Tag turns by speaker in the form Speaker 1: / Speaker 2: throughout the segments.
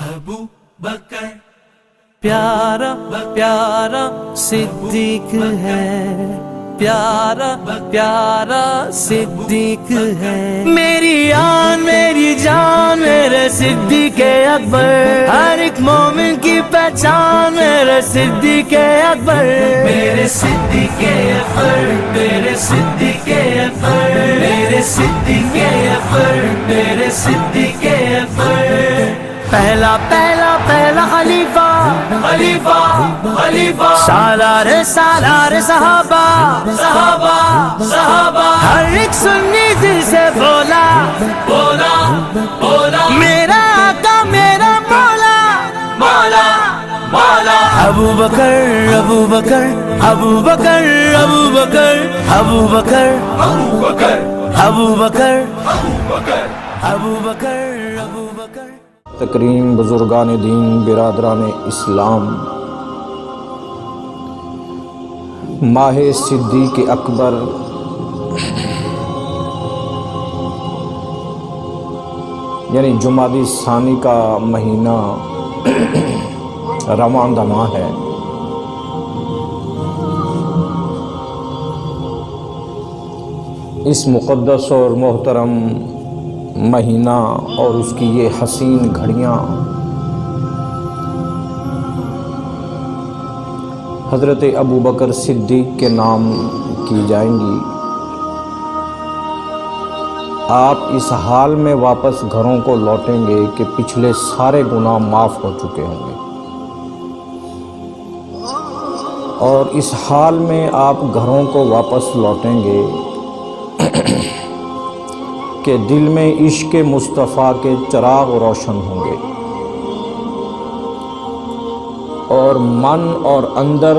Speaker 1: ابو بکر
Speaker 2: پیارا پیارا صدیق ہے، پیارا پیارا صدیق ہے، میری آن میری جان میرے صدیق اکبر، ہر ایک مومن کی پہچان میرے صدیق اکبر،
Speaker 1: میرے صدیق اکبر، میرے صدیق اکبر، میرے صدیق اکبر، میرے صدیق اکبر،
Speaker 2: پہلا پہلا پہلا خلیفہ
Speaker 1: خلیفہ خلیفہ،
Speaker 2: سالار سالار صحابہ
Speaker 1: صحابہ صحابہ،
Speaker 2: ہر ایک سنی دل سے بولا
Speaker 1: بولا بولا،
Speaker 2: میرا آقا میرا مولا
Speaker 1: مولا مولا،
Speaker 2: ابو بکر ابو بکر ابو بکر ابو بکر ابو بکر
Speaker 1: ابو بکر
Speaker 2: ابو بکر
Speaker 1: ابو بکر،
Speaker 2: ابو بکر ابو بکر۔
Speaker 3: تکریم بزرگان دین، برادران اسلام، ماہ صدیق اکبر یعنی جمادی ثانی کا مہینہ رواں دواں ہے۔ اس مقدس اور محترم مہینہ اور اس کی یہ حسین گھڑیاں حضرت ابو بکر صدیق کے نام کی جائیں گی۔ آپ اس حال میں واپس گھروں کو لوٹیں گے کہ پچھلے سارے گناہ معاف ہو چکے ہوں گے، اور اس حال میں آپ گھروں کو واپس لوٹیں گے کہ دل میں عشق مصطفیٰ کے چراغ روشن ہوں گے، اور من اور اندر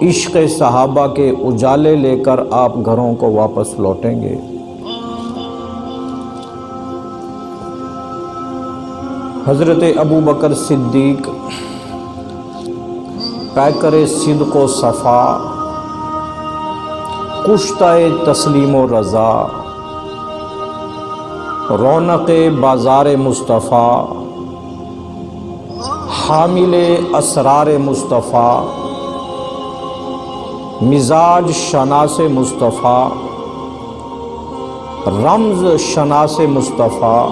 Speaker 3: عشق صحابہ کے اجالے لے کر آپ گھروں کو واپس لوٹیں گے۔ حضرت ابو بکر صدیق پیکر صدق و صفا، کشتہ تسلیم و رضا، رونق بازار مصطفیٰ، حامل اسرار مصطفیٰ، مزاج شناس مصطفیٰ، رمز شناس مصطفیٰ،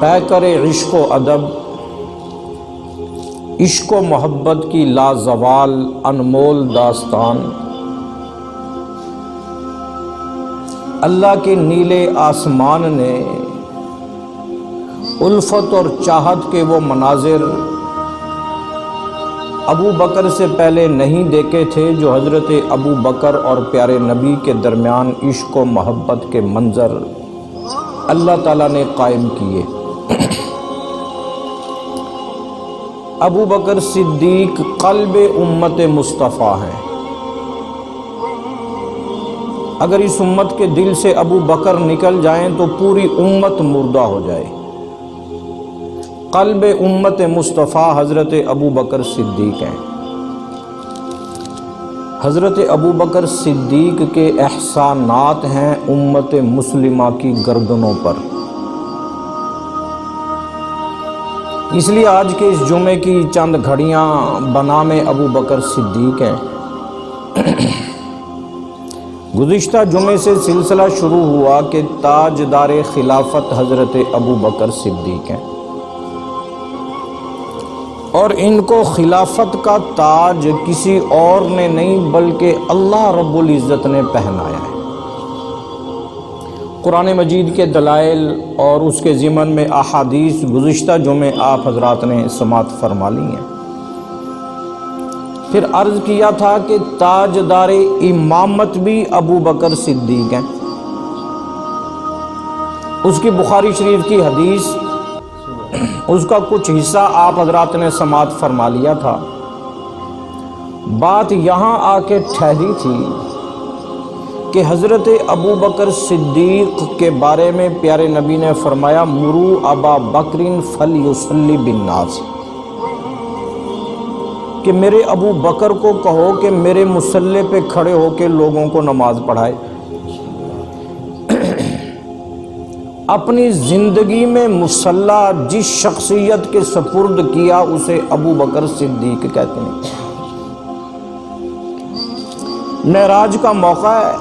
Speaker 3: پیکر عشق و ادب، عشق و محبت کی لازوال انمول داستان، اللہ کے نیلے آسمان نے الفت اور چاہت کے وہ مناظر ابو بکر سے پہلے نہیں دیکھے تھے، جو حضرت ابو بکر اور پیارے نبی کے درمیان عشق و محبت کے منظر اللہ تعالیٰ نے قائم کیے۔ ابو بکر صدیق قلب امت مصطفیٰ ہیں۔ اگر اس امت کے دل سے ابو بکر نکل جائیں تو پوری امت مردہ ہو جائے۔ قلب امت مصطفیٰ حضرت ابو بکر صدیق ہیں۔ حضرت ابو بکر صدیق کے احسانات ہیں امت مسلمہ کی گردنوں پر۔ اس لیے آج کے اس جمعے کی چند گھڑیاں بنام ابو بکر صدیق ہیں۔ گزشتہ جمعے سے سلسلہ شروع ہوا کہ تاجدار خلافت حضرت ابو بکر صدیق ہیں، اور ان کو خلافت کا تاج کسی اور نے نہیں بلکہ اللہ رب العزت نے پہنایا ہے۔ قرآن مجید کے دلائل اور اس کے ضمن میں احادیث گزشتہ جمعے آپ حضرات نے سماعت فرما لی ہیں۔ پھر عرض کیا تھا کہ تاجدار امامت بھی ابو بکر صدیق ہیں۔ اس کی بخاری شریف کی حدیث، اس کا کچھ حصہ آپ حضرات نے سماعت فرما لیا تھا۔ بات یہاں آ کے ٹھہری تھی کہ حضرت ابو بکر صدیق کے بارے میں پیارے نبی نے فرمایا، مرو ابا بکر فلیصلی بالناس، کہ میرے ابو بکر کو کہو کہ میرے مصلی پہ کھڑے ہو کے لوگوں کو نماز پڑھائے۔ اپنی زندگی میں مصلی جس شخصیت کے سپرد کیا اسے ابو بکر صدیق کہتے ہیں۔ معراج کا موقع ہے،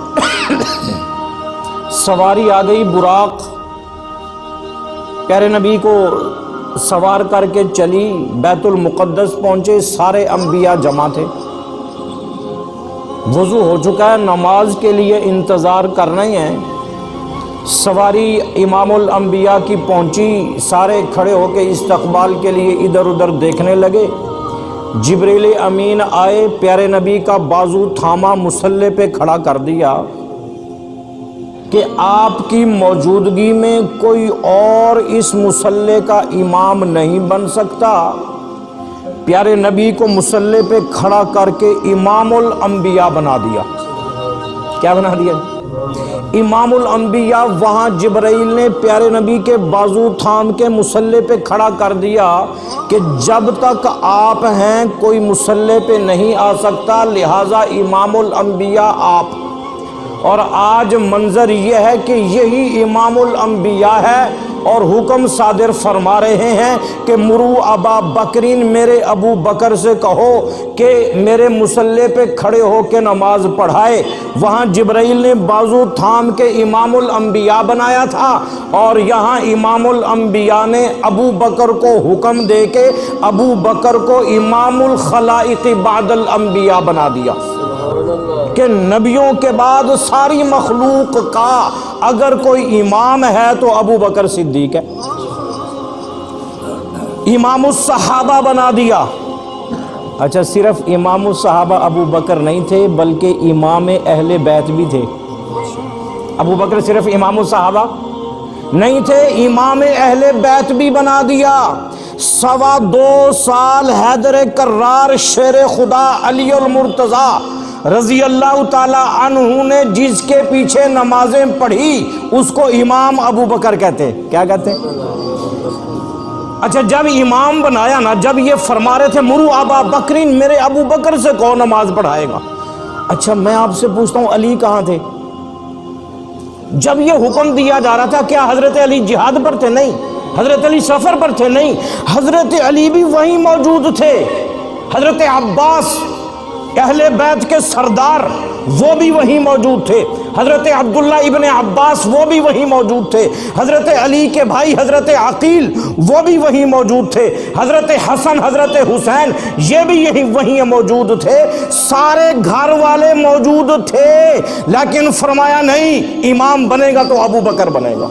Speaker 3: سواری آ گئی براق، پیارے نبی کو سوار کر کے چلی، بیت المقدس پہنچے، سارے انبیاء جمع تھے، وضو ہو چکا ہے، نماز کے لیے انتظار کر رہے ہیں، سواری امام الانبیاء کی پہنچی، سارے کھڑے ہو کے استقبال کے لیے ادھر ادھر دیکھنے لگے۔ جبریل امین آئے، پیارے نبی کا بازو تھاما، مصلی پہ کھڑا کر دیا کہ آپ کی موجودگی میں کوئی اور اس مصلی کا امام نہیں بن سکتا۔ پیارے نبی کو مصلی پہ کھڑا کر کے امام الانبیاء بنا دیا۔ کیا بنا دیا؟ امام الانبیاء۔ وہاں جبرائیل نے پیارے نبی کے بازو تھام کے مصلی پہ کھڑا کر دیا کہ جب تک آپ ہیں کوئی مصلی پہ نہیں آ سکتا، لہٰذا امام الانبیاء آپ۔ اور آج منظر یہ ہے کہ یہی امام الانبیاء ہے اور حکم صادر فرما رہے ہیں کہ مرو ابا بکرین، میرے ابو بکر سے کہو کہ میرے مصلی پہ کھڑے ہو کے نماز پڑھائے۔ وہاں جبرائیل نے بازو تھام کے امام الانبیاء بنایا تھا، اور یہاں امام الانبیاء نے ابو بکر کو حکم دے کے ابو بکر کو امام الخلائق بعد الانبیاء بنا دیا کہ نبیوں کے بعد ساری مخلوق کا اگر کوئی امام ہے تو ابو بکر صدیق ہے۔ امام الصحابہ بنا دیا۔ اچھا، صرف امام الصحابہ ابو بکر نہیں تھے بلکہ امام اہل بیت بھی تھے۔ ابو بکر صرف امام الصحابہ نہیں تھے، امام اہل بیت بھی بنا دیا۔ 2.25 سال حیدر کرار شیر خدا علی المرتضیٰ رضی اللہ تعالی عنہ نے جس کے پیچھے نمازیں پڑھی اس کو امام ابو بکر کہتے۔ کیا کہتے ہیں؟ اچھا، جب امام بنایا نا، جب یہ فرما رہے تھے مرو ابا بکرین، میرے ابو بکر سے کون نماز پڑھائے گا؟ اچھا، میں آپ سے پوچھتا ہوں، علی کہاں تھے جب یہ حکم دیا جا رہا تھا؟ کیا حضرت علی جہاد پر تھے؟ نہیں۔ حضرت علی سفر پر تھے؟ نہیں۔ حضرت علی بھی وہیں موجود تھے۔ حضرت عباس اہل بیت کے سردار وہ بھی وہیں موجود تھے۔ حضرت عبداللہ ابن عباس وہ بھی وہیں موجود تھے۔ حضرت علی کے بھائی حضرت عقیل وہ بھی وہیں موجود تھے۔ حضرت حسن، حضرت حسین یہ بھی وہیں موجود تھے۔ سارے گھر والے موجود تھے، لیکن فرمایا نہیں، امام بنے گا تو ابو بکر بنے گا،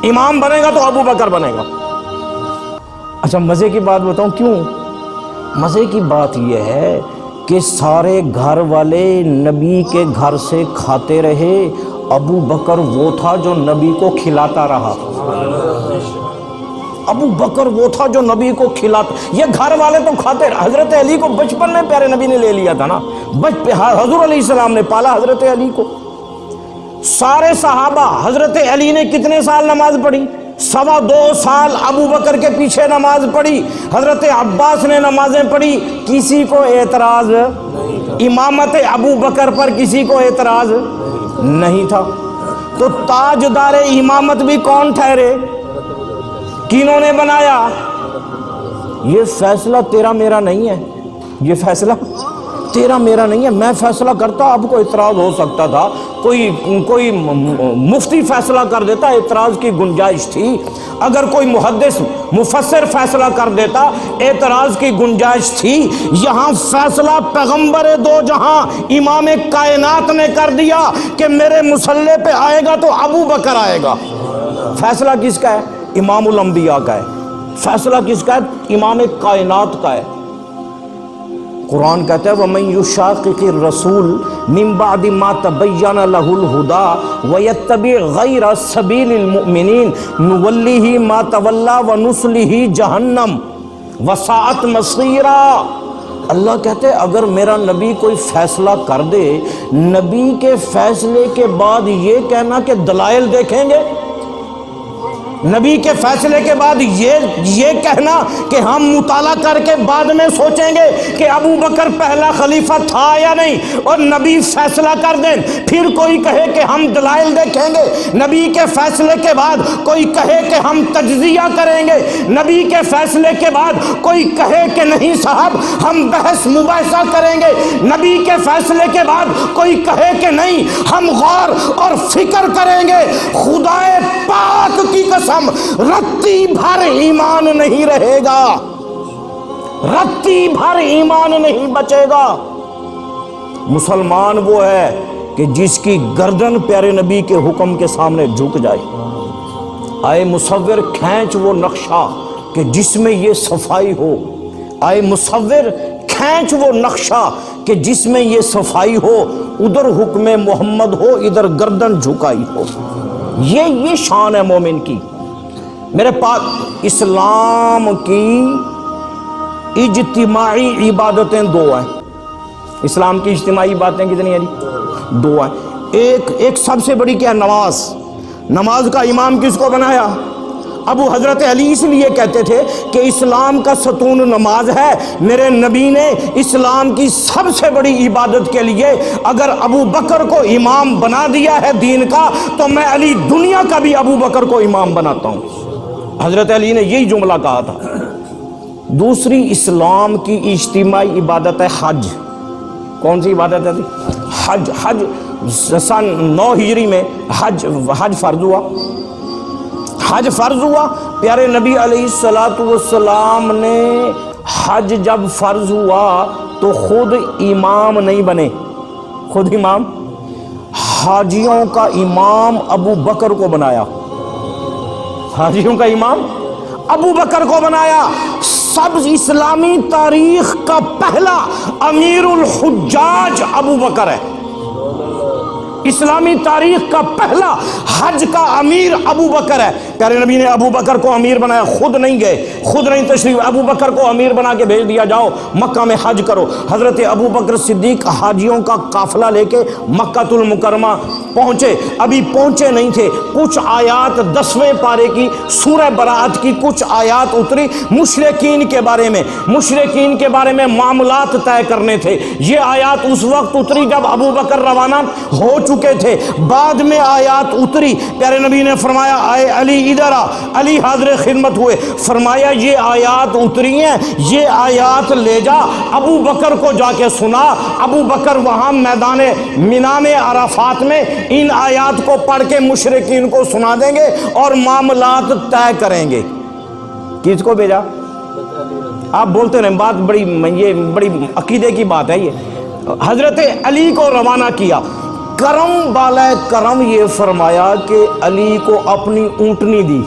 Speaker 3: امام بنے گا تو ابو بکر بنے گا۔ اچھا، مزے کی بات بتاؤں کیوں؟ مزے کی بات یہ ہے کہ سارے گھر والے نبی کے گھر سے کھاتے رہے، ابو بکر وہ تھا جو نبی کو کھلاتا رہا۔ ابو بکر وہ تھا جو نبی کو کھلاتا، یہ گھر والے تو کھاتے رہے۔ حضرت علی کو بچپن میں پیارے نبی نے لے لیا تھا نا، حضور علیہ السلام نے پالا حضرت علی کو۔ سارے صحابہ، حضرت علی نے کتنے سال نماز پڑھی؟ 2.25 سال ابو بکر کے پیچھے نماز پڑھی۔ حضرت عباس نے نمازیں پڑھی، کسی کو اعتراض؟ امامت ابو بکر پر کسی کو اعتراض نہیں تھا۔ تو تاجدار امامت بھی کون ٹھہرے؟ کنہوں نے بنایا؟ یہ فیصلہ تیرا میرا نہیں ہے، یہ فیصلہ تیرا میرا نہیں ہے، میں فیصلہ کرتا، اب کو اعتراض ہو سکتا تھا، کوئی مفتی فیصلہ کر دیتا، اعتراض کی گنجائش تھی۔ اگر کوئی محدث مفسر فیصلہ کر دیتا، اعتراض کی گنجائش تھی۔ یہاں فیصلہ پیغمبر دو جہاں امام کائنات نے کر دیا کہ میرے مصلی پہ آئے گا تو ابو بکر آئے گا۔ فیصلہ کس کا ہے؟ امام الانبیاء کا ہے۔ فیصلہ کس کا ہے؟ امام کائنات کا ہے۔ قرآن کہتا ہے وَمَن يُشَاقِقِ الرَّسُولِ مِن بَعْدِ مَا تَبَيَّنَ لَهُ الْهُدَىٰ وَيَتَّبِعْ غَيْرَ سَبِيلِ الْمُؤْمِنِينَ نُوَلِّهِ مَا تَوَلَّىٰ وَنُصْلِهِ جَهَنَّمَ وَسَاءَتْ مَصِيرًا۔ اللہ کہتے ہیں اگر میرا نبی کوئی فیصلہ کر دے، نبی کے فیصلے کے بعد یہ کہنا کہ دلائل دیکھیں گے، نبی کے فیصلے کے بعد یہ کہنا کہ ہم مطالعہ کر کے بعد میں سوچیں گے کہ ابو بکر پہلا خلیفہ تھا یا نہیں، اور نبی فیصلہ کر دیں، پھر کوئی کہے کہ ہم دلائل دیکھیں گے، نبی کے فیصلے کے بعد کوئی کہے کہ ہم تجزیہ کریں گے، نبی کے فیصلے کے بعد کوئی کہے کہ نہیں صاحب ہم بحث مباحثہ کریں گے، نبی کے فیصلے کے بعد کوئی کہے کہ نہیں ہم غور اور فکر کریں گے، خدائے پاک کی قسم رتی بھر ایمان نہیں رہے گا، رتی بھر ایمان نہیں بچے گا۔ مسلمان وہ ہے کہ جس کی گردن پیارے نبی کے حکم کے سامنے جھک جائے۔ آئے مصور کھینچ وہ نقشہ کہ جس میں یہ صفائی ہو، آئے مصور کھینچ وہ نقشہ کہ جس میں یہ صفائی ہو، ادھر حکم محمد ہو ادھر گردن جھکائی ہو۔ یہ شان ہے مومن کی۔ میرے پاس اسلام کی اجتماعی عبادتیں دو ہیں۔ اسلام کی اجتماعی باتیں کتنی ہیں جی؟ دو ہیں۔ ایک سب سے بڑی کیا؟ نماز۔ نماز کا امام کس کو بنایا؟ ابو حضرت علی اس لیے کہتے تھے کہ اسلام کا ستون نماز ہے، میرے نبی نے اسلام کی سب سے بڑی عبادت کے لیے اگر ابو بکر کو امام بنا دیا ہے دین کا، تو میں علی دنیا کا بھی ابو بکر کو امام بناتا ہوں۔ حضرت علی نے یہی جملہ کہا تھا۔ دوسری اسلام کی اجتماعی عبادت ہے حج۔ کون سی عبادت ہے؟ حج۔ حج سن 9 ہجری میں حج فرض ہوا۔ حج فرض ہوا، پیارے نبی علیہ السلام نے حج جب فرض ہوا تو خود امام نہیں بنے، خود امام، حاجیوں کا امام ابو بکر کو بنایا، حاجیوں کا امام ابو بکر کو بنایا۔ سب اسلامی تاریخ کا پہلا امیر الحجاج ابو بکر ہے۔ اسلامی تاریخ کا پہلا حج کا امیر ابو بکر ہے۔ پیارے نبی نے ابو بکر کو امیر بنایا، خود نہیں گئے، خود نہیں تشریف، ابو بکر کو امیر بنا کے بھیج دیا، جاؤ مکہ میں حج کرو۔ حضرت ابو بکر صدیق حاجیوں کا قافلہ لے کے مکہ المکرمہ پہنچے، ابھی پہنچے نہیں تھے، کچھ آیات 10ویں پارے کی سورہ براءت کی کچھ آیات اتری مشرکین کے بارے میں، مشرکین کے بارے میں معاملات طے کرنے تھے۔ یہ آیات اس وقت اتری جب ابو بکر روانہ ہو چکے تھے، بعد میں آیات اتری۔ پیارے نبی نے فرمایا اے علی ادھر آ، علی حاضر خدمت ہوئے، فرمایا یہ آیات اتری ہیں، یہ آیات لے جا ابو بکر کو جا کے سنا۔ ابو بکر وہاں میدان مینا میں عرفات میں ان آیات کو پڑھ کے مشرکین کو سنا دیں گے اور معاملات طے کریں گے۔ کس کو بھیجا؟ آپ بولتے رہے، بات بڑی، یہ بڑی عقیدے کی بات ہے۔ یہ حضرت علی کو روانہ کیا۔ کرم بالا کرم یہ فرمایا کہ علی کو اپنی اونٹنی دی،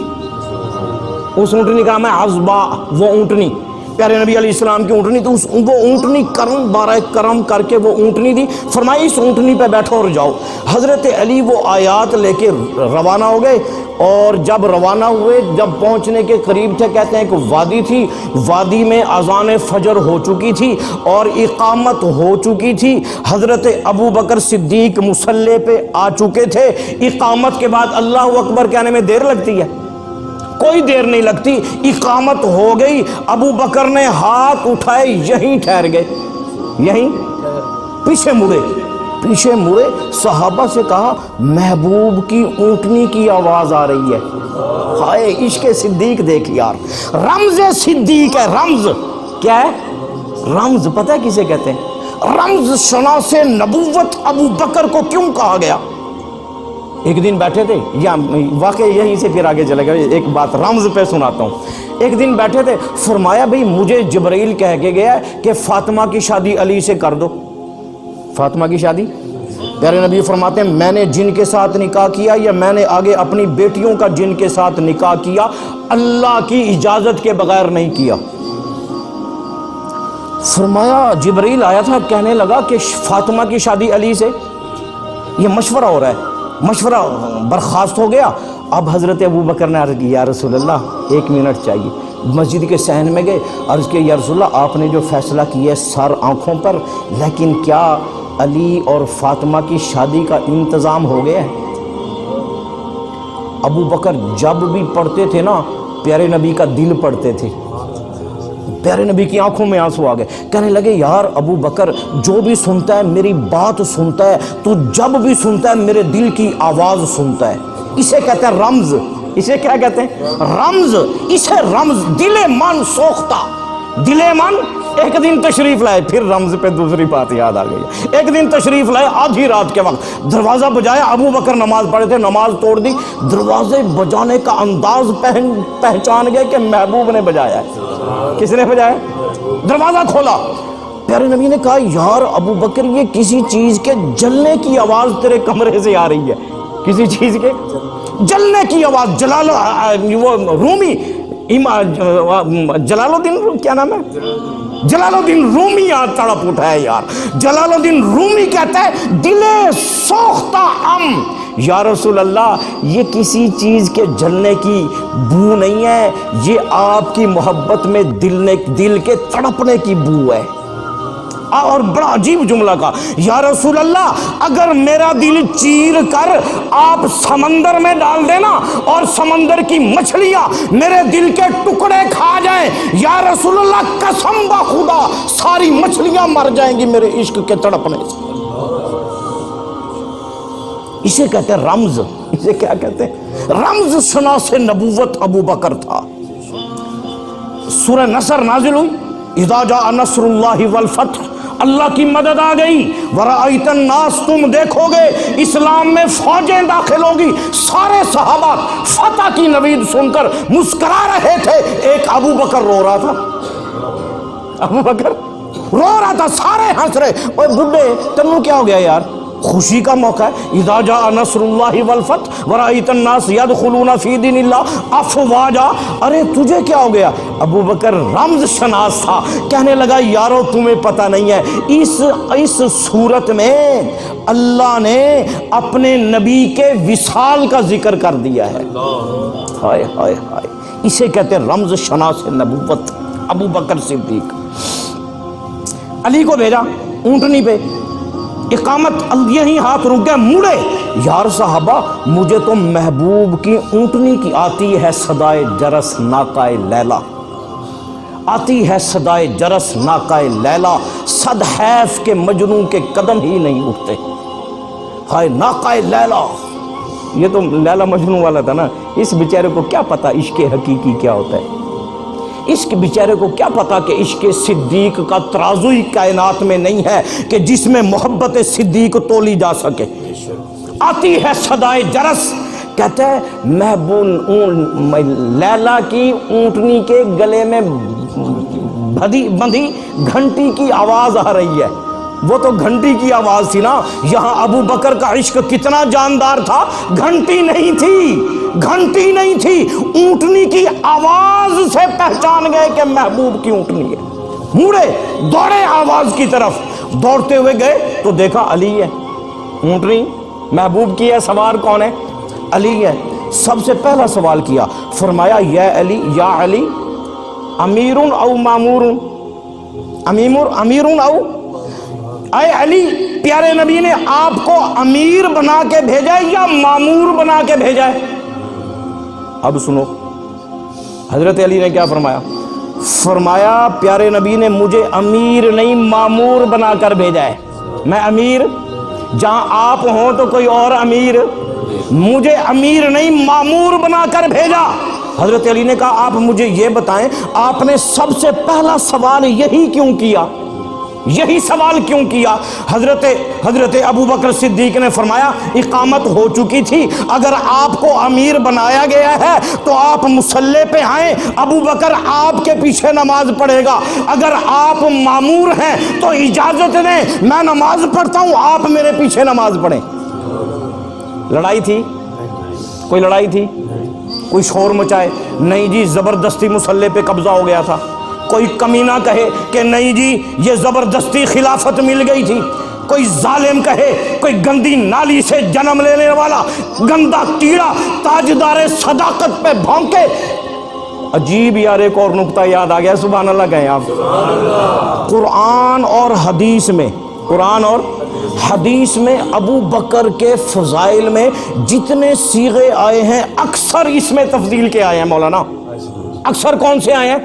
Speaker 3: اس اونٹنی کا نام ہے عزبا، وہ اونٹنی پیارے نبی علیہ السلام کی اونٹنی، تو وہ اونٹنی کرم بارہ کرم کر کے وہ اونٹنی دی، فرمایا اس اونٹنی پہ بیٹھو اور جاؤ۔ حضرت علی وہ آیات لے کے روانہ ہو گئے، اور جب روانہ ہوئے، جب پہنچنے کے قریب تھے، کہتے ہیں کہ وادی تھی، وادی میں اذان فجر ہو چکی تھی اور اقامت ہو چکی تھی۔ حضرت ابو بکر صدیق مصلی پہ آ چکے تھے۔ اقامت کے بعد اللہ اکبر کہنے میں دیر لگتی ہے؟ کوئی دیر نہیں لگتی۔ اقامت ہو گئی، ابو بکر نے ہاتھ اٹھائے، یہیں ٹھہر گئے، یہیں پیچھے مڑے، پیچھے مڑے، صحابہ سے کہا محبوب کی اونٹنی کی آواز آ رہی ہے۔ ہائے عشق صدیق دیکھ یار، رمز صدیق ہے، رمز کیا ہے؟ رمز پتہ ہے کسے کہتے ہیں؟ رمز شناس نبوت ابو بکر کو کیوں کہا گیا؟ ایک دن بیٹھے تھے، یا واقعہ یہیں سے پھر آگے چلے گئے، ایک بات رمز پہ سناتا ہوں۔ ایک دن بیٹھے تھے، فرمایا بھئی مجھے جبرائیل کہہ کے گیا ہے کہ فاطمہ کی شادی علی سے کر دو۔ فاطمہ کی شادی، پیارے نبی فرماتے ہیں میں نے جن کے ساتھ نکاح کیا یا میں نے آگے اپنی بیٹیوں کا جن کے ساتھ نکاح کیا، اللہ کی اجازت کے بغیر نہیں کیا۔ فرمایا جبرائیل آیا تھا، کہنے لگا کہ فاطمہ کی شادی علی سے، یہ مشورہ ہو رہا ہے، مشورہ برخاست ہو گیا۔ اب حضرت ابو بکر نے عرض کی یا رسول اللہ 1 منٹ چاہیے۔ مسجد کے صحن میں گئے، عرض کہ یا رسول اللہ آپ نے جو فیصلہ کیا ہے سر آنکھوں پر، لیکن کیا علی اور فاطمہ کی شادی کا انتظام ہو گیا ہے؟ ابو بکر جب بھی پڑھتے تھے نا پیارے نبی کا دل پڑھتے تھے. پیارے نبی کی آنکھوں میں آنسو آ گئے. کہنے لگے یار ابو بکر جو بھی سنتا ہے میری بات سنتا ہے, تو جب بھی سنتا ہے میرے دل کی آواز سنتا ہے. اسے کہتے ہیں رمز. اسے کیا کہتے ہیں؟ رمز. اسے رمز دل من سوختہ. دل من ایک دن تشریف لائے, پھر رمز پہ دوسری بات یاد آ گئی. ایک دن تشریف لائے آدھی رات کے وقت, دروازہ بجایا, ابو بکر نماز پڑھے تھے, نماز توڑ دی, دروازے بجانے کا انداز پہچان گئے کہ محبوب نے بجایا ہے. کس نے بجایا؟ دروازہ کھولا. پیارے نبی نے کہا یار ابو بکر یہ کسی چیز کے جلنے کی آواز تیرے کمرے سے آ رہی ہے. کسی چیز کے جلنے کی آواز. جلال وہ رومی جلال الدین کیا نام ہے؟ جلال الدین رومی یہاں تڑپ اٹھا ہے یار. جلال الدین رومی کہتا ہے دل سوختہ یا رسول اللہ یہ کسی چیز کے جلنے کی بو نہیں ہے, یہ آپ کی محبت میں دل کے تڑپنے کی بو ہے. اور بڑا عجیب جملہ کا, یا رسول اللہ اگر میرا دل چیر کر آپ سمندر میں ڈال دینا اور سمندر کی مچھلیاں میرے دل کے ٹکڑے کھا جائیں, یا رسول اللہ قسم بخدا ساری مچھلیاں مر جائیں گی میرے عشق کے تڑپنے سے. اسے کہتے ہیں رمز. اسے کیا کہتے ہیں؟ رمز شناس نبوت ابو بکر تھا. سورہ نصر نازل ہوئی, اذا جاء نصر اللہ والفتح, اللہ کی مدد آ گئی. ورأیت الناس, تم دیکھو گے اسلام میں فوجیں داخل ہوگی. سارے صحابہ فتح کی نوید سن کر مسکرا رہے تھے, ایک ابو بکر رو رہا تھا. ابو بکر رو رہا تھا, سارے ہنس رہے. اوے بڈھے تنو کیا ہو گیا یار؟ خوشی کا موقع ہے. اذا جاء نصر اللہ والفتح ورأیت الناس يدخلون فی دین اللہ افواجا. ارے تجھے کیا ہو گیا؟ ابو بکر رمز شناس تھا, کہنے لگا یارو تمہیں پتہ نہیں ہے اس صورت میں اللہ نے اپنے نبی کے وصال کا ذکر کر دیا ہے. ہائے ہائے ہائے. اسے کہتے ہیں رمز شناس نبوت ابو بکر صدیق. علی کو بھیجا اونٹنی پہ, اقامت, یہی ہاتھ رک گئے, مڑے, یار صحابہ مجھے تو محبوب کی اونٹنی کی آتی ہے صدائے جرس ناقائے لیلا, آتی ہے صدائے جرس ناقائے لیلا, صد حیف کے مجنوں کے قدم ہی نہیں اٹھتے. ہائے ناقائے لیلا, یہ تو لیلا مجنوں والا تھا نا. اس بیچارے کو کیا پتا عشق حقیقی کیا ہوتا ہے, اس کے بیچارے کو کیا پتا کہ عشق صدیق کا ترازو ہی کائنات میں نہیں ہے کہ جس میں محبت صدیق تولی جا سکے. آتی ہے صدائے جرس, کہتے ہیں محبوب لیلا کی اونٹنی کے گلے میں بندھی گھنٹی کی آواز آ رہی ہے. وہ تو گھنٹی کی آواز تھی نا. یہاں ابو بکر کا عشق کتنا جاندار تھا, گھنٹی نہیں تھی, گھنٹی نہیں تھی, اونٹنی کی آواز سے پہچان گئے کہ محبوب کی اونٹنی ہے. مڑے دوڑے آواز کی طرف, دوڑتے ہوئے گئے تو دیکھا علی ہے, اونٹنی محبوب کی ہے, سوار کون ہے؟ علی ہے. سب سے پہلا سوال کیا, فرمایا یا علی امیرن او مامورن, امیرن او, اے علی پیارے نبی نے آپ کو امیر بنا کے بھیجا ہے یا مامور بنا کے بھیجا ہے؟ اب سنو حضرت علی نے کیا فرمایا. فرمایا پیارے نبی نے مجھے امیر نہیں مامور بنا کر بھیجا ہے. میں امیر, جہاں آپ ہوں تو کوئی اور امیر, مجھے امیر نہیں مامور بنا کر بھیجا. حضرت علی نے کہا آپ مجھے یہ بتائیں آپ نے سب سے پہلا سوال یہی کیوں کیا, یہی سوال کیوں کیا؟ حضرت ابو بکر صدیق نے فرمایا اقامت ہو چکی تھی, اگر آپ کو امیر بنایا گیا ہے تو آپ مصلی پہ آئیں, ابو بکر آپ کے پیچھے نماز پڑھے گا. اگر آپ مامور ہیں تو اجازت دیں میں نماز پڑھتا ہوں, آپ میرے پیچھے نماز پڑھیں. لڑائی تھی؟ کوئی لڑائی تھی؟ کوئی شور مچائے؟ نہیں جی, زبردستی مصلی پہ قبضہ ہو گیا تھا. کوئی کمینہ کہے کہ نہیں جی یہ زبردستی خلافت مل گئی تھی. کوئی ظالم کہے, کوئی گندی نالی سے جنم لینے والا گندا کیڑا تاجدار صداقت پہ بھونکے. عجیب یار, ایک اور نقطہ یاد آ گیا, سبحان اللہ کہیں آپ. قرآن اور حدیث میں, قرآن اور حدیث میں ابو بکر کے فضائل میں جتنے صیغے آئے ہیں اکثر اس میں تفضیل کے آئے ہیں مولانا. اکثر کون سے آئے ہیں؟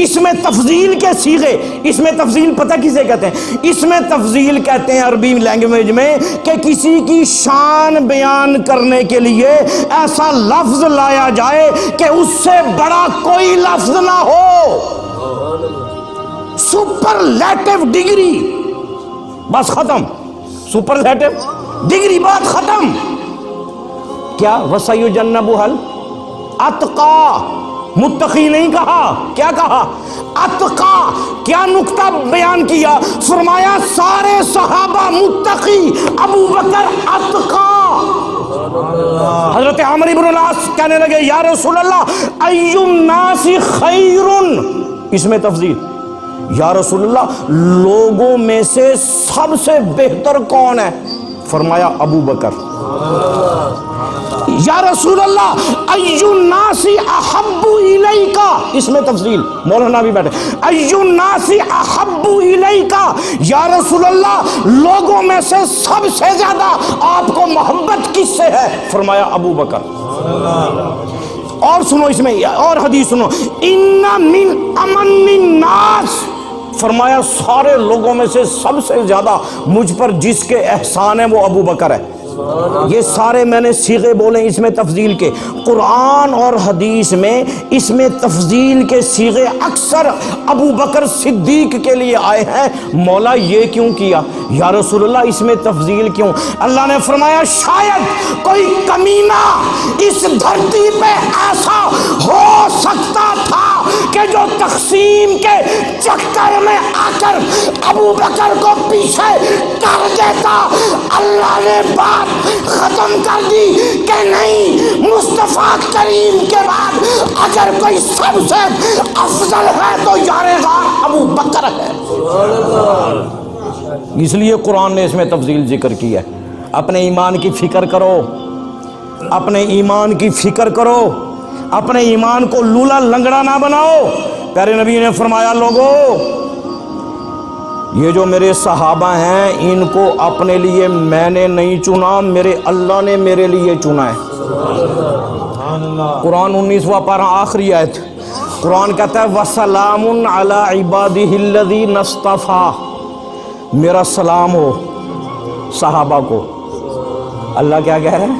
Speaker 3: اس میں تفضیل کے صیغے. اس میں تفضیل پتہ کسے کہتے ہیں؟ اس میں تفضیل کہتے ہیں عربی لینگویج میں کہ کسی کی شان بیان کرنے کے لیے ایسا لفظ لایا جائے کہ اس سے بڑا کوئی لفظ نہ ہو. سپرلیٹو ڈگری، بس ختم. سپرلیٹو ڈگری، بات ختم. کیا وَسَيُجَنَّبُهَا الْأَتْقَى، متقی نہیں کہا، کیا کہا؟ اتقا. کیا نکتہ بیان کیا؟ فرمایا سارے صحابہ متقی، ابو بکر اتقا. حضرت عمرو بن العاص کہنے لگے یا رسول اللہ ای الناس خیر، اس میں تفضیل. یا رسول اللہ لوگوں میں سے سب سے بہتر کون ہے؟ فرمایا ابو بکر. یا رسول اللہ ای الناس احب الیک، اس میں تفضیل. مولانا بھی بیٹھے. ای الناس احب الیک، یا رسول اللہ لوگوں میں سے سب سے زیادہ آپ کو محبت کس سے ہے؟ فرمایا ابو بکر. اور سنو اس میں اور حدیث سنو. ان من امن الناس، فرمایا سارے لوگوں میں سے سب سے زیادہ مجھ پر جس کے احسان ہے وہ ابو بکر ہے. یہ سارے میں نے صیغے بولے اس میں تفضیل کے. قرآن اور حدیث میں اس میں تفضیل کے صیغے اکثر ابو بکر صدیق کے لیے آئے ہیں. مولا یہ کیوں کیا؟ یا رسول اللہ اس میں تفضیل کیوں؟ اللہ نے فرمایا شاید کوئی کمینہ اس دھرتی پہ ایسا ہو سکتا تھا کہ جو تقسیم کے چکر میں آ کر ابو بکر کو پیچھے کر دیتا. اللہ نے بات ختم کر دی کہ نہیں، مصطفیٰ کریم کے بعد اگر کوئی سب سے افضل ہے تو یار غار ابو بکر ہے. اس لیے قرآن نے اس میں تفضیل ذکر کی ہے. اپنے ایمان کی فکر کرو، اپنے ایمان کی فکر کرو، اپنے ایمان کو لولا لنگڑا نہ بناؤ. پیارے نبی نے فرمایا لوگو یہ جو میرے صحابہ ہیں ان کو اپنے لیے میں نے نہیں چنا، میرے اللہ نے میرے لیے چنا ہے. قرآن 19واں پارہ آخری آیت. قرآن کہتا ہے وَسَلَامٌ عَلَىٰ عِبَادِهِ الَّذِينَ اصْطَفَىٰ، میرا سلام ہو صحابہ کو. اللہ کیا کہہ رہے ہیں؟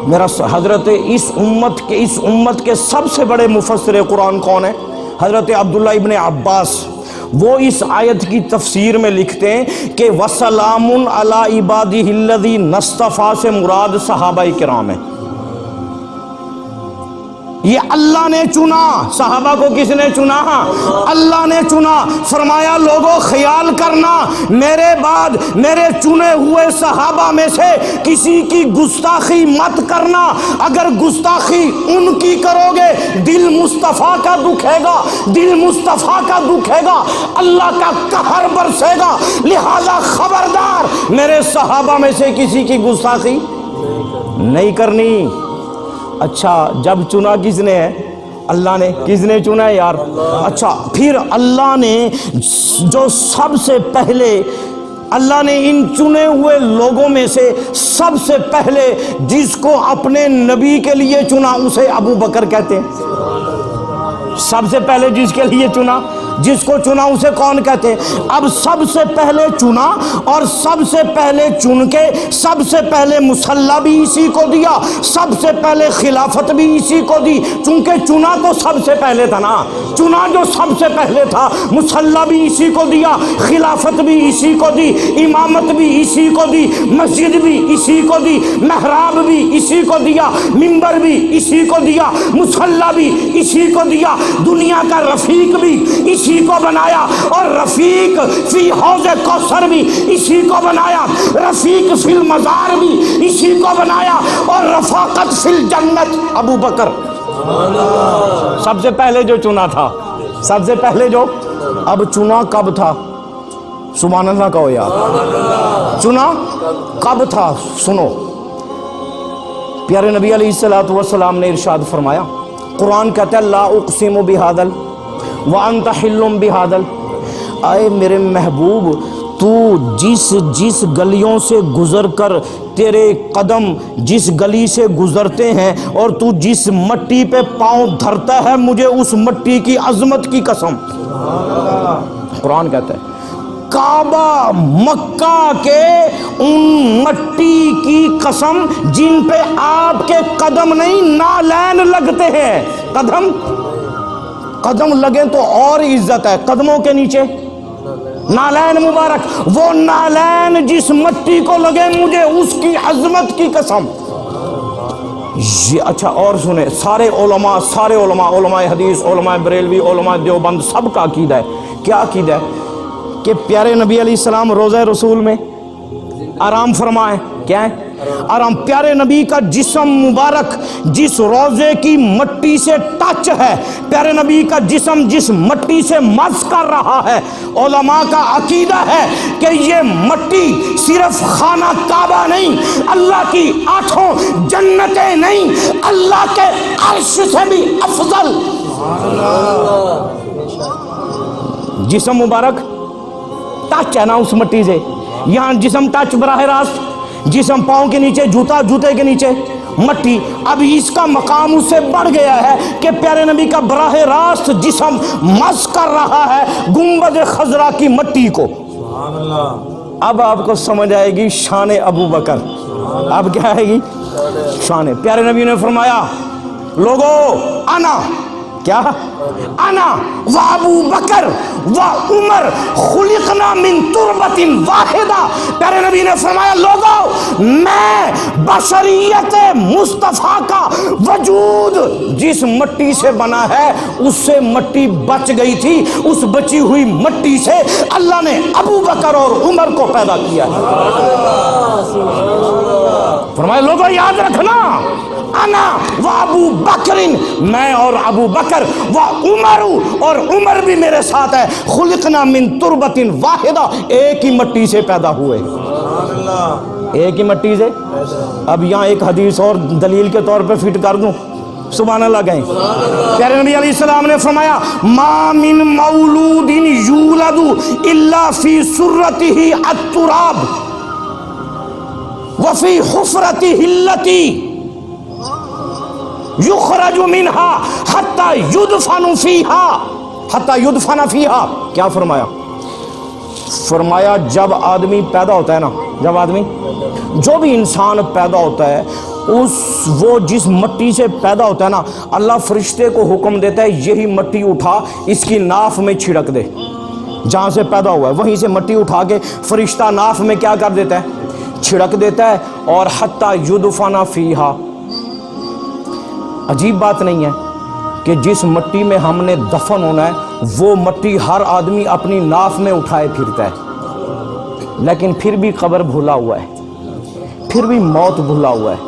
Speaker 3: میرا حضرت اس امت کے سب سے بڑے مفسر قرآن کون ہے؟ حضرت عبداللہ ابن عباس. وہ اس آیت کی تفسیر میں لکھتے ہیں کہ وَسَلَامٌ عَلَىٰ عِبَادِهِ الَّذِينَ اصْطَفَىٰ سے مراد صحابہ کرام ہیں. یہ اللہ نے چنا. صحابہ کو کس نے چنا؟ اللہ نے چنا. فرمایا لوگوں خیال کرنا میرے بعد میرے چنے ہوئے صحابہ میں سے کسی کی گستاخی مت کرنا. اگر گستاخی ان کی کرو گے دل مصطفیٰ کا دکھے گا، دل مصطفیٰ کا دکھے گا، اللہ کا قہر برسے گا. لہذا خبردار میرے صحابہ میں سے کسی کی گستاخی نہیں کرنی. اچھا جب چنا کس نے ہے؟ اللہ نے. کس نے چنا ہے یار؟ اچھا پھر اللہ نے جو سب سے پہلے اللہ نے ان چنے ہوئے لوگوں میں سے سب سے پہلے جس کو اپنے نبی کے لیے چنا اسے ابو بکر کہتے ہیں. سب سے پہلے جس کے لیے چنا، جس کو چنا اسے کون کہتے ہیں؟ اب سب سے پہلے چنا اور سب سے پہلے چن کے سب سے پہلے مصلی بھی اسی کو دیا، سب سے پہلے خلافت بھی اسی کو دی. چونکہ چنا تو سب سے پہلے تھا نا، چنا جو سب سے پہلے تھا مصلی بھی اسی کو دیا، خلافت بھی اسی کو دی، امامت بھی اسی کو دی، مسجد بھی اسی کو دی، محراب بھی اسی کو دیا، منبر بھی اسی کو دیا، مصلی بھی اسی کو دیا، دنیا کا رفیق بھی اسی کو بنایا، اور رفیق فی حوض کوثر بھی اسی کو بنایا، رفیق فی المزار بھی اسی کو بنایا، اور رفاقت فی الجنت ابو بکر. سب سے پہلے جو چنا تھا، سب سے پہلے جو. اب چنا کب تھا؟ سبحان اللہ کہو یار. چنا کب تھا؟ سنو پیارے نبی علیہ الصلوۃ والسلام نے ارشاد فرمایا. قرآن کہتا ہے لا اقسم بہذا وانت حل بہذا. اے میرے محبوب تو جس گلیوں سے گزر کر تیرے قدم جس گلی سے گزرتے ہیں اور تو جس مٹی پہ پاؤں دھرتا ہے مجھے اس مٹی کی عظمت کی قسم. قرآن کہتا ہے کعبہ مکہ کے ان مٹی کی قسم جن پہ آپ کے قدم نہیں نالین لگتے ہیں. قدم لگیں تو اور عزت ہے، قدموں کے نیچے نالین مبارک، وہ نالین جس مٹی کو لگے مجھے اس کی عظمت کی قسم. یہ اچھا اور سنیں، سارے علماء حدیث، علماء بریلوی، علماء دیوبند، سب کا عقیدہ ہے. کیا عقیدہ ہے؟ کہ پیارے نبی علیہ السلام روضہ رسول میں آرام فرمائے. کیا ہے آرام؟ پیارے نبی کا جسم مبارک جس روضے کی مٹی سے ٹچ ہے، پیارے نبی کا جسم جس مٹی سے مس کر رہا ہے، علماء کا عقیدہ ہے کہ یہ مٹی صرف خانہ کعبہ نہیں، اللہ کی 8 جنتیں نہیں، اللہ کے عرش سے بھی افضل. جسم مبارک ٹچ ہے نا اس مٹی سے. یہاں جسم ٹچ براہ راست، جسم پاؤں کے نیچے جوتا، جوتے کے نیچے مٹی. اب اس کا مقام اس سے بڑھ گیا ہے کہ پیارے نبی کا براہ راست جسم مس کر رہا ہے گنبد خضرا کی مٹی کو. اب آپ کو سمجھ آئے گی شان ابو بکر. اب کیا آئے گی؟ شان. پیارے نبی نے فرمایا لوگو انا، کیا انا و ابو بکر و عمر خلقنا من تربت واحدہ. پیارے نبی نے فرمایا لوگو میں بشریت مصطفیٰ کا وجود جس مٹی سے بنا ہے اس سے مٹی بچ گئی تھی، اس بچی ہوئی مٹی سے اللہ نے ابو بکر اور عمر کو پیدا کیا ہے. فرمایا لوگو یاد رکھنا انا و ابو بکرین، میں اور ابو بکر و عمر، اور عمر بھی میرے ساتھ ہے، خلقنا من تربت واحدہ، ایک ہی مٹی سے پیدا ہوئے، ایک ہی مٹی سے. اب یہاں ایک حدیث اور دلیل کے طور پہ فٹ کر دوں. سبحان اللہ کہیں. پیارے نبی علیہ السلام نے فرمایا ما من مولود یولد الا فی سرتہ التراب وفی حفرتہ التی یخرج منہا حتی یدفن فیہا. کیا فرمایا؟ فرمایا جب آدمی پیدا ہوتا ہے نا، جب آدمی جو بھی انسان پیدا ہوتا ہے وہ جس مٹی سے پیدا ہوتا ہے نا، اللہ فرشتے کو حکم دیتا ہے یہی مٹی اٹھا اس کی ناف میں چھڑک دے. جہاں سے پیدا ہوا ہے وہیں سے مٹی اٹھا کے فرشتہ ناف میں کیا کر دیتا ہے؟ چھڑک دیتا ہے. اور حتی یدفن فیہا. عجیب بات نہیں ہے کہ جس مٹی میں ہم نے دفن ہونا ہے وہ مٹی ہر آدمی اپنی ناف میں اٹھائے پھرتا ہے، لیکن پھر بھی قبر بھولا ہوا ہے، پھر بھی موت بھولا ہوا ہے.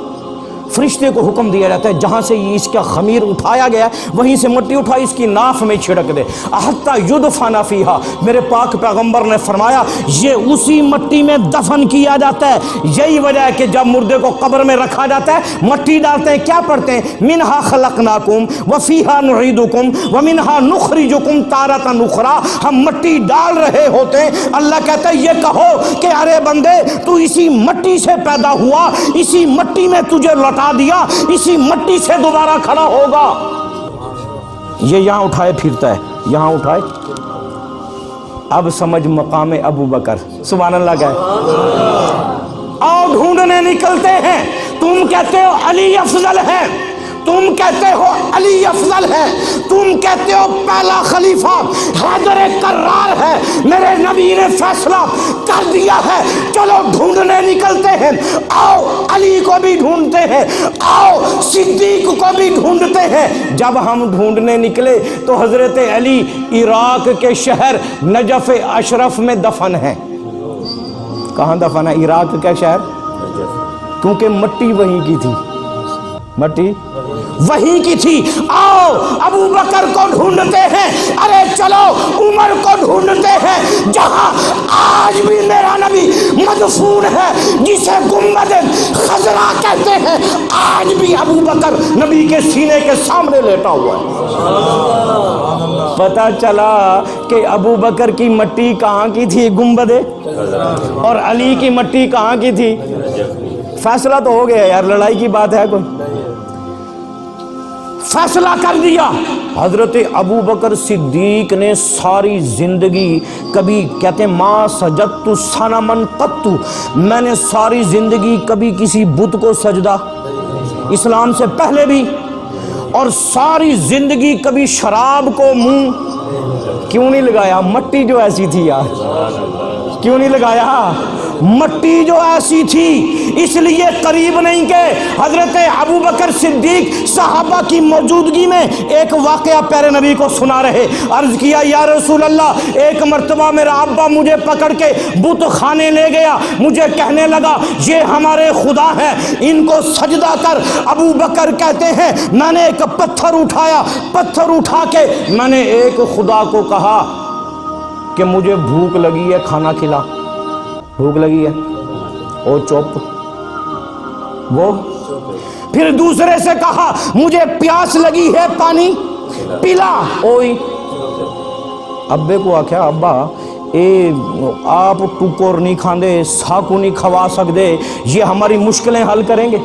Speaker 3: فرشتے کو حکم دیا جاتا ہے جہاں سے اس کا خمیر اٹھایا گیا وہیں سے مٹی اٹھا اس کی ناف میں چھڑک دے. حتی یدفن فیہا. میرے پاک پیغمبر نے فرمایا یہ اسی مٹی میں دفن کیا جاتا ہے. یہی وجہ ہے کہ جب مردے کو قبر میں رکھا جاتا ہے مٹی ڈالتے ہیں، کیا پڑھتے ہیں؟ منہا خلقناکم وفیہا نعیدکم ومنہا نخرجکم تارۃ اخری. ہم مٹی ڈال رہے ہوتے ہیں. اللہ کہتا ہے یہ کہو کہ ارے بندے تو اسی مٹی سے پیدا ہوا، اسی مٹی میں تجھے لوٹا دیا، اسی مٹی سے دوبارہ کھڑا ہوگا. یہ یہاں اٹھائے پھرتا ہے، یہاں اٹھائے. اب سمجھ مقام ابو بکر. سبحان اللہ کا ہے. آؤ ڈھونڈنے نکلتے ہیں. تم کہتے ہو علی افضل ہے، تم کہتے ہو علی افضل ہے، تم کہتے ہو پہلا خلیفہ حیدر کرار ہے. میرے نبی نے فیصلہ کر دیا ہے، چلو ڈھونڈنے نکلتے ہیں. آؤ علی کو بھی ڈھونڈتے ہیں، آؤ صدیق کو بھی ڈھونڈتے ہیں. جب ہم ڈھونڈنے نکلے تو حضرت علی عراق کے شہر نجف اشرف میں دفن ہیں. کہاں دفن ہے؟ عراق کا شہر، کیونکہ مٹی وہیں کی تھی، مٹی وہی کی تھی. آؤ ابو بکر کو ڈھونڈتے ہیں، ارے چلو عمر کو ڈھونڈتے ہیں. جہاں آج بھی میرا نبی مدفون ہے جسے گنبد خضرا کہتے ہیں، آج بھی ابو بکر نبی کے سینے کے سامنے لیٹا ہوا ہے. پتہ چلا کہ ابو بکر کی مٹی کہاں کی تھی؟ گنبد، اور علی کی مٹی کہاں کی تھی؟ فیصلہ تو ہو گیا یار، لڑائی کی بات ہے کوئی؟ فیصلہ کر دیا۔ حضرت ابو بکر صدیق نے ساری زندگی، کبھی کہتے ہیں ما سجدت صنما قط، میں نے ساری زندگی کبھی کسی بت کو سجدہ، اسلام سے پہلے بھی، اور ساری زندگی کبھی شراب کو منہ کیوں نہیں لگایا؟ مٹی جو ایسی تھی یار، کیوں نہیں لگایا؟ مٹی جو ایسی تھی اس لیے قریب نہیں کہ حضرت ابو بکر صدیق صحابہ کی موجودگی میں ایک واقعہ پیارے نبی کو سنا رہے۔ عرض کیا یا رسول اللہ، ایک مرتبہ میرا ابا مجھے پکڑ کے بت خانے لے گیا، مجھے کہنے لگا یہ ہمارے خدا ہیں، ان کو سجدہ کر۔ ابو بکر کہتے ہیں میں نے ایک پتھر اٹھایا، پتھر اٹھا کے میں نے ایک خدا کو کہا کہ مجھے بھوک لگی ہے، کھانا کھلا، بھوک لگی ہے، او چوپ وہ۔ پھر دوسرے سے کہا مجھے پیاس لگی ہے، پانی پلا، اوئی۔ ابے کو آکھیا ابا اے آپ ٹکور نہیں کھاندے، ساکو نہیں کھوا سکدے، یہ ہماری مشکلیں حل کریں گے؟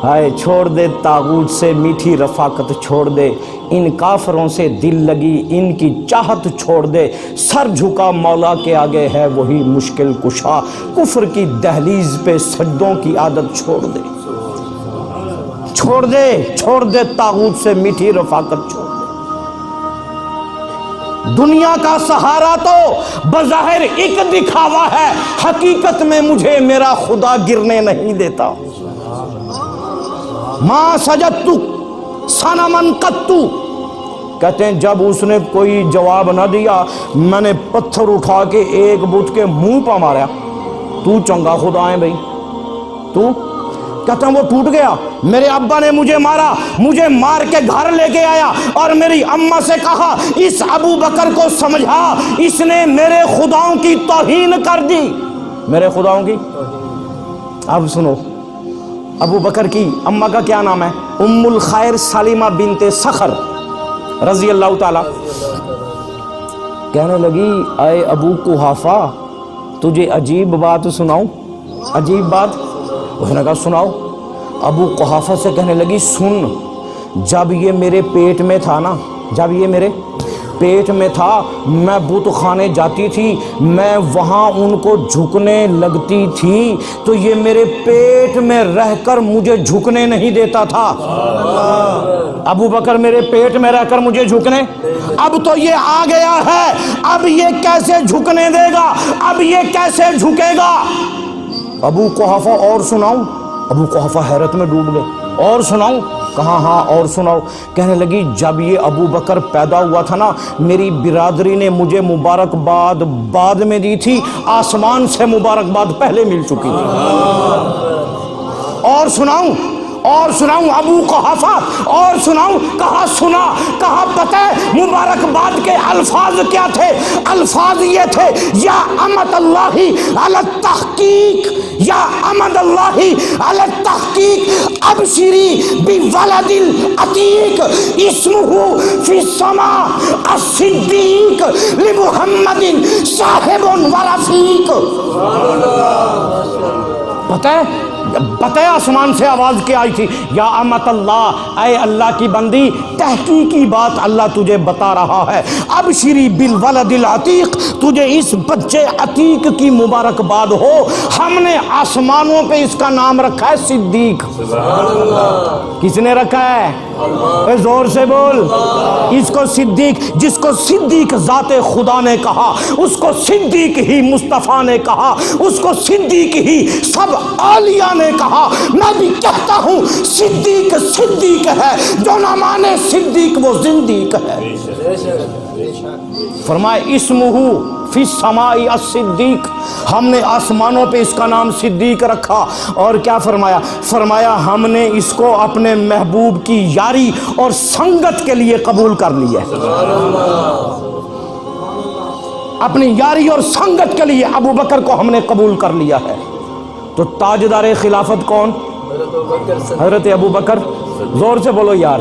Speaker 3: ہائے چھوڑ دے طاغوت سے میٹھی رفاقت، چھوڑ دے ان کافروں سے دل لگی، ان کی چاہت چھوڑ دے، سر جھکا مولا کے آگے ہے وہی مشکل کشا، کفر کی دہلیز پہ سجدوں کی عادت چھوڑ دے، چھوڑ دے، چھوڑ دے طاغوت سے میٹھی رفاقت چھوڑ دے۔ دنیا کا سہارا تو بظاہر ایک دکھاوا ہے، حقیقت میں مجھے میرا خدا گرنے نہیں دیتا۔ ما سجدت صنما قط، کہتے ہیں جب اس نے کوئی جواب نہ دیا میں نے پتھر اٹھا کے ایک بت کے منہ پہ مارا۔ تو چنگا خدا ہے بھائی تو؟ کہتے ہیں وہ ٹوٹ گیا۔ میرے ابا نے مجھے مارا، مجھے مار کے گھر لے کے آیا اور میری اماں سے کہا اس ابو بکر کو سمجھا، اس نے میرے خداؤں کی توہین کر دی، میرے خداؤں کی۔ اب سنو ابو بکر کی اماں کا کیا نام ہے؟ ام الخیر سلیمہ بنت سخر رضی اللہ تعالی۔ کہنے لگی اے ابو قحافہ تجھے عجیب بات سناؤں، عجیب بات؟ اس نے کہا سناؤ۔ ابو قحافہ سے کہنے لگی سن، جب یہ میرے پیٹ میں تھا نا، جب یہ میرے پیٹ میں تھا میں بت خانے جاتی تھی، میں وہاں ان کو جھکنے لگتی تھی تو یہ میرے پیٹ میں رہ کر مجھے جھکنے نہیں دیتا تھا۔ ابو بکر میرے پیٹ میں رہ کر مجھے جھکنے، اب تو یہ آ گیا ہے، اب یہ کیسے جھکنے دے گا، اب یہ کیسے جھکے گا؟ ابو قحافہ اور سناؤں؟ ابو قحافہ حیرت میں ڈوب گئے، اور سناؤں؟ کہاں ہاں اور سناؤ۔ کہنے لگی جب یہ ابو بکر پیدا ہوا تھا نا میری برادری نے مجھے مبارکباد بعد میں دی تھی، آسمان سے مبارکباد پہلے مل چکی تھی۔ اور سناؤں؟ اور سناؤں ابو قحافہ اور سناؤں؟ کہا سنا، کہا پتہ ہے مبارکباد کے الفاظ کیا تھے؟ الفاظ یہ تھے یا امت اللہ علی التحقیق، یا امد اللہ علی التحقیق ابشری بولد العتیق اسمہ فی السماء الصدیق لمحمد صاحب و رفیق۔ پتہ ہے آسمان سے آواز کیا آئی تھی؟ یا امت اللہ، اے اللہ کی بندی، تحقیقی بات اللہ تجھے بتا رہا ہے، ابشری بالولد العتیق، تجھے اس بچے عتیق کی مبارکباد ہو، ہم نے آسمانوں پہ اس کا نام رکھا ہے صدیق۔ کس نے رکھا ہے؟ اے زور سے بول۔ اس کو صدیق، جس کو صدیق ذات خدا نے کہا، اس کو صدیق ہی مصطفیٰ نے کہا، اس کو صدیق ہی سب اولیاء نے کہا۔ میں بھی کہتا ہوں صدیق صدیق ہے، جو نہ مانے صدیق وہ زندیق ہے۔ فرمائے اسمہ فی السماء الصدیق، ہم نے آسمانوں پہ اس کا نام صدیق رکھا۔ اور کیا فرمایا؟ فرمایا ہم نے اس کو اپنے محبوب کی یاری اور سنگت کے لیے قبول کر لیا ہے، اپنی یاری اور سنگت کے لیے ابو بکر کو ہم نے قبول کر لیا ہے۔ تو تاجدار خلافت کون؟ حضرت ابو بکر۔ زور سے بولو یار،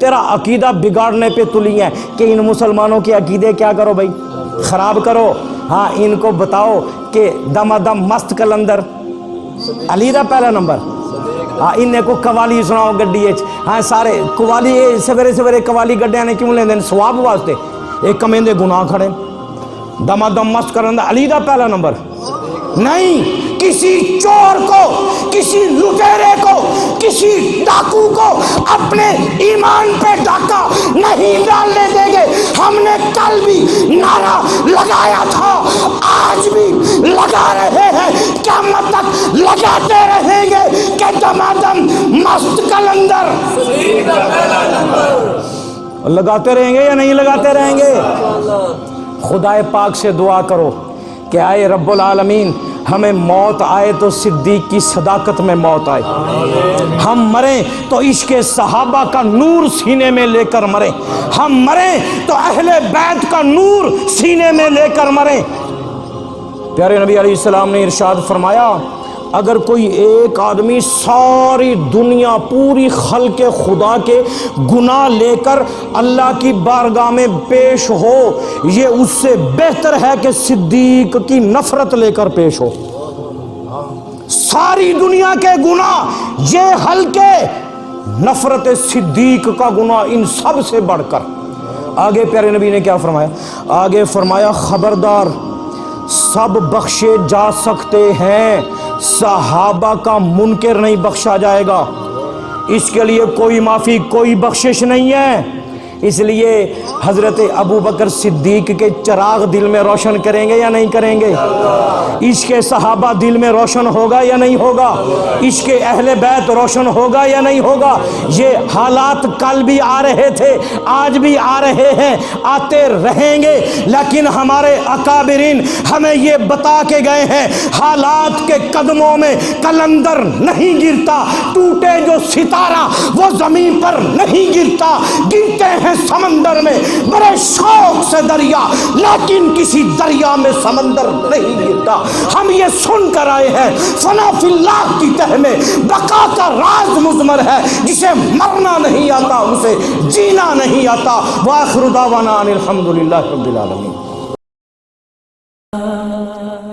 Speaker 3: تیرا عقیدہ بگاڑنے پہ تلی ہیں کہ ان مسلمانوں کے عقیدے کیا کرو بھائی، خراب کرو. ہاں ان کو بتاؤ کہ دم دم مست کلندر علی دا پہلا نمبر. ہاں انہیں کو قوالی سناؤ گڈی اچ. ہاں سارے قوالی سویرے سویرے قوالی گڈیاں نے کیوں لیندے ثواب واسطے؟ ایک کمیندے گناہ کھڑے. دم دم مست کلندر علی دا پہلا نمبر نہیں. کسی چور کو، کسی لٹیرے کو، کسی ڈاکو کو اپنے ایمان پہ ڈاکہ نہیں ڈالنے دیں گے. ہم نے کل بھی نعرہ لگایا تھا، آج بھی لگا رہے ہیں، قیامت تک لگاتے رہیں گے کہ دمادم مست کلندر. لگاتے رہیں گے یا نہیں لگاتے رہیں گے؟ خدا پاک سے دعا کرو کہ آئے رب العالمین ہمیں موت آئے تو صدیق کی صداقت میں موت آئے. ہم مریں تو عشق صحابہ کا نور سینے میں لے کر مریں. ہم مریں تو اہل بیت کا نور سینے میں لے کر مریں. پیارے نبی علیہ السلام نے ارشاد فرمایا اگر کوئی ایک آدمی ساری دنیا پوری خلق خدا کے گناہ لے کر اللہ کی بارگاہ میں پیش ہو، یہ اس سے بہتر ہے کہ صدیق کی نفرت لے کر پیش ہو. ساری دنیا کے گناہ یہ ہلکے، نفرت صدیق کا گناہ ان سب سے بڑھ کر. آگے پیارے نبی نے کیا فرمایا؟ آگے فرمایا خبردار، سب بخشے جا سکتے ہیں، صحابہ کا منکر نہیں بخشا جائے گا. اس کے لیے کوئی معافی، کوئی بخشش نہیں ہے. اس لیے حضرت ابو بکر صدیق کے چراغ دل میں روشن کریں گے یا نہیں کریں گے؟ عشق صحابہ دل میں روشن ہوگا یا نہیں ہوگا؟ عشق اہل بیت روشن ہوگا یا نہیں ہوگا؟ یہ حالات کل بھی آ رہے تھے، آج بھی آ رہے ہیں، آتے رہیں گے. لیکن ہمارے اکابرین ہمیں یہ بتا کے گئے ہیں حالات کے قدموں میں کلندر نہیں گرتا. ٹوٹے جو ستارہ وہ زمین پر نہیں گرتا، گرتے ہیں سمندر میں. بڑے شوق سے دریا، لیکن کسی دریا میں سمندر نہیں گرتا. ہم یہ سن کر آئے ہیں فنا فی اللہ کی تہ میں بقا کا راز مضمر ہے. جسے مرنا نہیں آتا اسے جینا نہیں آتا. وآخر دعوانا ان الحمدللہ رب العالمین.